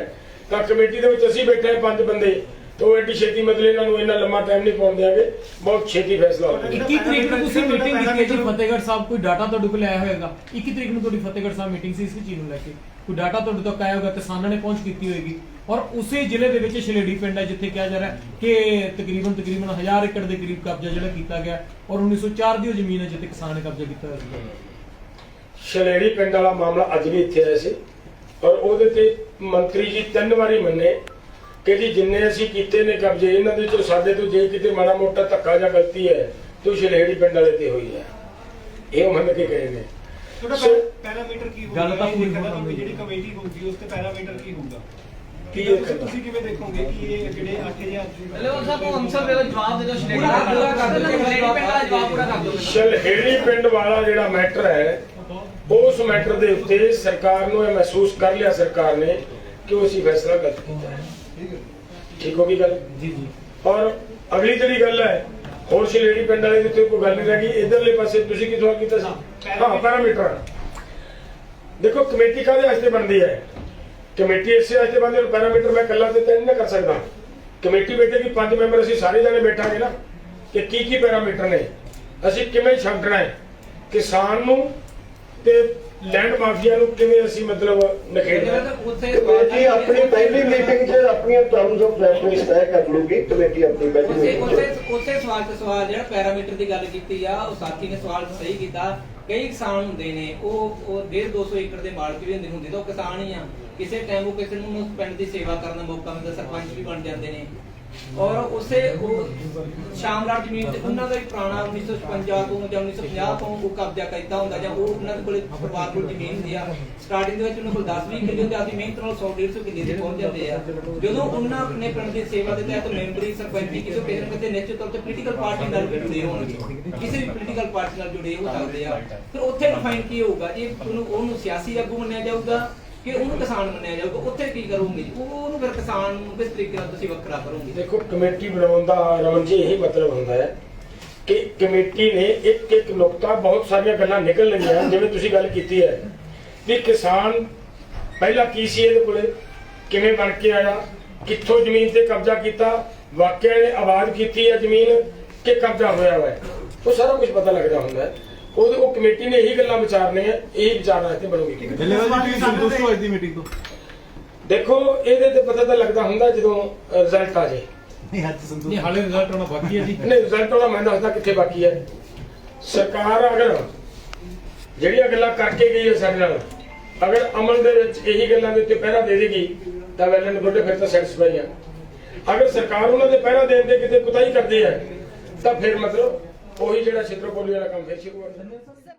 ਤਾਂ ਕਮੇਟੀ ਦੇ ਵਿੱਚ ਅਸੀਂ ਬੈਠੇ 5 ਬੰਦੇ, तो एडी छेती मतलब इन्हां नूं इन्ना लंबा टाइम नहीं पाउण देंगे, बहुत छेती फैसला हो जाएगा। 21 तरीक ਨੂੰ ਤੁਸੀਂ ਮੀਟਿੰਗ ਕੀਤੀ ਹੈ ਜੀ ਫਤਿਹਗੜ੍ਹ ਸਾਹਿਬ, ਕੋਈ ਡਾਟਾ ਤੁਹਾਡੇ ਕੋਲ ਆਇਆ ਹੋਵੇਗਾ? 21 ਤਰੀਕ ਨੂੰ ਤੁਹਾਡੀ ਫਤਿਹਗੜ੍ਹ ਸਾਹਿਬ ਮੀਟਿੰਗ ਸੀ, ਇਸ ਚੀਜ਼ ਨੂੰ ਲੈ ਕੇ ਕੋਈ ਡਾਟਾ ਤੁਹਾਡੇ ਤੱਕ ਆਇਆ ਹੋਵੇਗਾ, ਕਿਸਾਨਾਂ ਨੇ ਪਹੁੰਚ ਕੀਤੀ ਹੋਏਗੀ। ਔਰ ਉਸੇ ਜ਼ਿਲ੍ਹੇ ਦੇ ਵਿੱਚ ਛਲੇੜੀ ਪਿੰਡ ਹੈ ਜਿੱਥੇ ਕਿਹਾ ਜਾ ਰਿਹਾ ਕਿ ਤਕਰੀਬਨ 1000 ਏਕੜ ਦੇ ਕਰੀਬ ਕਬਜ਼ਾ ਜਿਹੜਾ ਕੀਤਾ ਗਿਆ, ਔਰ 1904 ਦੀ ਉਹ ਜ਼ਮੀਨ ਹੈ ਜਿੱਥੇ ਕਿਸਾਨ ਨੇ ਕਬਜ਼ਾ ਕੀਤਾ ਹੋਇਆ ਸੀ। ਛਲੇੜੀ ਪਿੰਡ ਵਾਲਾ ਮਾਮਲਾ ਅੱਜ ਵੀ ਇੱਥੇ ਆਇਆ ਸੀ ਔਰ ਉਹਦੇ ਤੇ ਮੰਤਰੀ ਜੀ 3 ਵਾਰੀ ਮੰਨੇ कि जी जिन्ने असीं कीते ने कब्जे इन्हां दे चों साडे तो जे किते माड़ा मोटा धक्का जां गलती है तो छलेड़ी पिंड वाले ते होई है, ਇਹ ਮੰਨ ਕੇ ਗਏ ਨੇ। ਪੈਰਾਮੀਟਰ ਕੀ ਹੋਊਗਾ? ਗੱਲ ਤਾਂ ਪੂਰੀ ਹੋਣੀ ਜਿਹੜੀ ਕਮੇਟੀ ਹੋਊਗੀ ਉਸ ਤੇ ਪੈਰਾਮੀਟਰ ਕੀ ਹੋਊਗਾ? ਕੀ ਤੁਸੀਂ ਕਿਵੇਂ ਦੇਖੋਗੇ ਕਿ ਇਹ ਜਿਹੜੇ 8000 ਹਲੇ ਉਹ ਸਭ ਅੰਸਰ ਦੇ ਜਵਾਬ ਦੇ ਦਿਓ, ਪੂਰਾ ਕਰ ਦਿਓ, ਛਲੇੜੀ ਪਿੰਡ ਵਾਲਾ ਜਵਾਬ ਪੂਰਾ ਕਰ ਦਿਓ। ਛਲੇੜੀ ਪਿੰਡ ਵਾਲਾ ਜਿਹੜਾ ਮੈਟਰ ਹੈ, ਉਸ ਮੈਟਰ ਦੇ ਉੱਤੇ ਸਰਕਾਰ ਨੂੰ ਇਹ ਮਹਿਸੂਸ ਕਰ ਲਿਆ ਸਰਕਾਰ ਨੇ ਕਿ ਅਸੀਂ ਫੈਸਲਾ ਗਲਤ ਕੀਤਾ ਹੈ। ठीक होगी गल जी जी। और अगली जी गल है होर छलेड़ी पिंड वाले जिथे कोई गल नहीं रह गई, इधरले पासे तुसीं किथों कीता सी? हाँ, पैरामीटर देखो कमेटी काहदे वास्ते बनदी है, कमेटी इसे वास्ते बनदी है। पैरामीटर मैं कल्ला ते नहीं कर सकदा, कमेटी बैठेगी 5 मैंबर असीं सारे जने बैठांगे ना कि की पैरामीटर ने, असीं किवें छड्डना है किसान नूं ते लैंड माफिया ਨੂੰ ਕਿਵੇਂ ਅਸੀਂ ਮਤਲਬ ਨਖੇੜਨਾ। ਕਮੇਟੀ ਆਪਣੀ ਪਹਿਲੀ ਮੀਟਿੰਗ 'ਚ ਆਪਣੀਆਂ ਟਰਮਸ ਆਫ ਰੈਫਰੈਂਸ ਤੈਅ ਕਰ ਲੂਗੀ। ਕਮੇਟੀ ਆਪਣੀ ਪਹਿਲੀ ਮੀਟਿੰਗ ਉਸੇ ਸਵਾਲ ਤੇ ਸਵਾਲ ਜਿਹੜਾ ਪੈਰਾਮੀਟਰ ਦੀ ਗੱਲ ਕੀਤੀ ਆ, ਉਹ ਸਾਥੀ ਨੇ ਸਵਾਲ ਸਹੀ ਕੀਤਾ। ਕਈ ਕਿਸਾਨ ਹੁੰਦੇ ਨੇ ਉਹ 150-200 ਏਕੜ ਦੇ ਮਾਲਕ ਵੀ ਹੁੰਦੇ ਤਾਂ ਉਹ ਕਿਸਾਨ ਹੀ ਆ। ਕਿਸੇ ਟਾਈਮ ਉਹ ਕਿਸੇ ਨੂੰ ਪਿੰਡ ਦੀ ਸੇਵਾ ਕਰਨ ਦਾ ਮੌਕਾ ਮਿਲਦਾ, ਸਰਪੰਚ ਵੀ ਬਣ ਜਾਂਦੇ ਨੇ। ਔਰ ਉਸੇ ਉਹ ਸ਼ਾਮਲਾਟ ਜ਼ਮੀਨ ਤੇ ਉਹਨਾਂ ਦਾ ਵੀ ਪੁਰਾਣਾ 1956 ਤੋਂ ਜਾਂ 1950 ਤੋਂ ਉਹ ਕਬਜ਼ਾ ਕੀਤਾ ਹੁੰਦਾ ਜਾਂ ਉਹ ਉਹਨਾਂ ਦੇ ਕੋਲੇ ਪਰਿਵਾਰ ਕੋਲ ਜ਼ਮੀਨ ਹੁੰਦੀ ਆ ਸਟਾਰਟਿੰਗ ਦੇ ਵਿੱਚ ਉਹਨਾਂ ਕੋਲ 10-20 ਕਿੱਲੇ ਹੁੰਦੇ ਆਦੀ ਮਿਹਨਤ ਨਾਲ 100-150 ਕਿੱਲੇ ਦੇ ਪਹੁੰਚ ਜਾਂਦੇ ਆ ਜਦੋਂ ਉਹਨਾਂ ਆਪਣੇ ਪਿੰਡ ਦੀ ਸੇਵਾ ਦੇ ਤਹਿਤ ਮੈਂਬਰੀ ਸਰਪੰਚੀ ਕਿਸੇ ਕਿਸੇ ਨਾ ਕਿਸੇ ਨਿਸ਼ਚਿਤ ਤੌਰ ਤੇ ਪੋਲੀਟੀਕਲ ਪਾਰਟੀ ਨਾਲ ਵੀ ਜੁੜੇ ਹੋਣਗੇ ਕਿਸੇ ਵੀ ਪੋਲੀਟੀਕਲ ਪਾਰਟੀ ਨਾਲ ਜੁੜੇ ਹੋ ਸਕਦੇ ਆ ਫਿਰ ਉੱਥੇ ਡਿਫਾਈਨ ਕੀ ਹੋਊਗਾ ਇਹ ਉਹਨੂੰ ਸਿਆਸੀ ਆਗੂ ਮੰਨਿਆ ਜਾਊਗਾ ਕਿ ਉਹਨੂੰ ਕਿਸਾਨ ਮੰਨਿਆ ਜਾਊਗਾ ਉੱਥੇ ਕੀ ਕਰੋਗੇ ਉਹਨੂੰ ਫਿਰ ਕਿਸਾਨ ਨੂੰ ਕਿਸ ਤਰੀਕੇ ਨਾਲ ਤੁਸੀਂ ਵੱਖਰਾ ਕਰੋਗੇ ਦੇਖੋ ਕਮੇਟੀ ਬਣਾਉਣ ਦਾ ਰਮਨ ਜੀ ਇਹੀ ਮਤਲਬ ਹੁੰਦਾ ਹੈ ਕਿ ਕਮੇਟੀ ਨੇ ਇੱਕ ਨੁਕਤਾ ਬਹੁਤ ਸਾਰੀਆਂ ਗੱਲਾਂ ਨਿਕਲ ਲਈਆਂ ਜਿਵੇਂ ਤੁਸੀਂ ਗੱਲ ਕੀਤੀ ਹੈ ਕਿ ਕਿਸਾਨ ਪਹਿਲਾਂ ਕੀ ਸੀ ਇਹਦੇ ਕੋਲੇ ਕਿਵੇਂ ਬਣ ਕੇ ਆਇਆ ਕਿੱਥੋਂ ਜ਼ਮੀਨ ਤੇ ਕਬਜ਼ਾ ਕੀਤਾ ਵਾਕਿਆ ਇਹਨੇ ਆਬਾਦ ਕੀਤੀ ਹੈ ਜ਼ਮੀਨ ਕਿ ਕਬਜ਼ਾ ਹੋਇਆ ਹੋਇਆ ਉਹ ਸਾਰਾ ਕੁਝ ਪਤਾ ਲੱਗਦਾ ਹੁੰਦਾ ਹੈ ਉਹ ਕਮੇਟੀ ਨੇ ਇਹੀ ਗੱਲਾਂ ਵਿਚਾਰਨੀਆਂ ਇਹੀ ਵਿਚਾਰਨਾ ਇੱਥੇ ਬਣੂਗੀ ਸੰਤੁਸ਼ਟ ਹੋ ਇਸ ਦੀ ਮੀਟਿੰਗ ਤੋਂ ਦੇਖੋ ਇਹਦੇ ਤੇ ਪਤਾ ਤਾਂ ਲੱਗਦਾ ਹੁੰਦਾ ਜਦੋਂ ਰਿਜ਼ਲਟ ਆ ਜਾਏ ਨਹੀਂ ਅੱਜ ਸੰਤੁਸ਼ਟ ਨਹੀਂ ਹਾਲੇ ਰਿਜ਼ਲਟ ਆਉਣਾ ਬਾਕੀ ਹੈ ਜੀ ਨਹੀਂ ਰਿਜ਼ਲਟ ਆਉਣਾ ਮੈਂ ਦੱਸਦਾ ਕਿੱਥੇ ਬਾਕੀ ਹੈ ਸਰਕਾਰ ਅਗਰ ਜਿਹੜੀਆਂ ਗੱਲਾਂ ਕਰਕੇ ਗਈ ਹੈ ਸਾਡੇ ਨਾਲ ਅਗਰ ਅਮਲ ਦੇ ਵਿੱਚ ਇਹੀ ਗੱਲਾਂ ਦੇ ਉੱਤੇ ਪਹਿਰਾ ਦੇ ਦੇਗੀ ਤਾਂ ਵੈਲ ਐਂਡ ਗੁੱਡ ਫਿਰ ਤਾਂ ਸੈਟੀਸਫਾਈ ਆ ਅਗਰ ਸਰਕਾਰ ਉਹਨਾਂ ਦੇ ਪਹਿਰਾ ਦੇਣ ਦੇ ਕਿਤੇ ਕੁਤਾਹੀ ਕਰਦੀ ਹੈ ਤਾਂ ਫਿਰ ਮਤਲਬ ਉਹੀ ਜਿਹੜਾ ਛਿੱਤਰਪੋਲੀ ਵਾਲਾ ਕੰਮ ਫਿਰ ਸ਼ੁਰੂ ਹੋ ਜਾਂਦਾ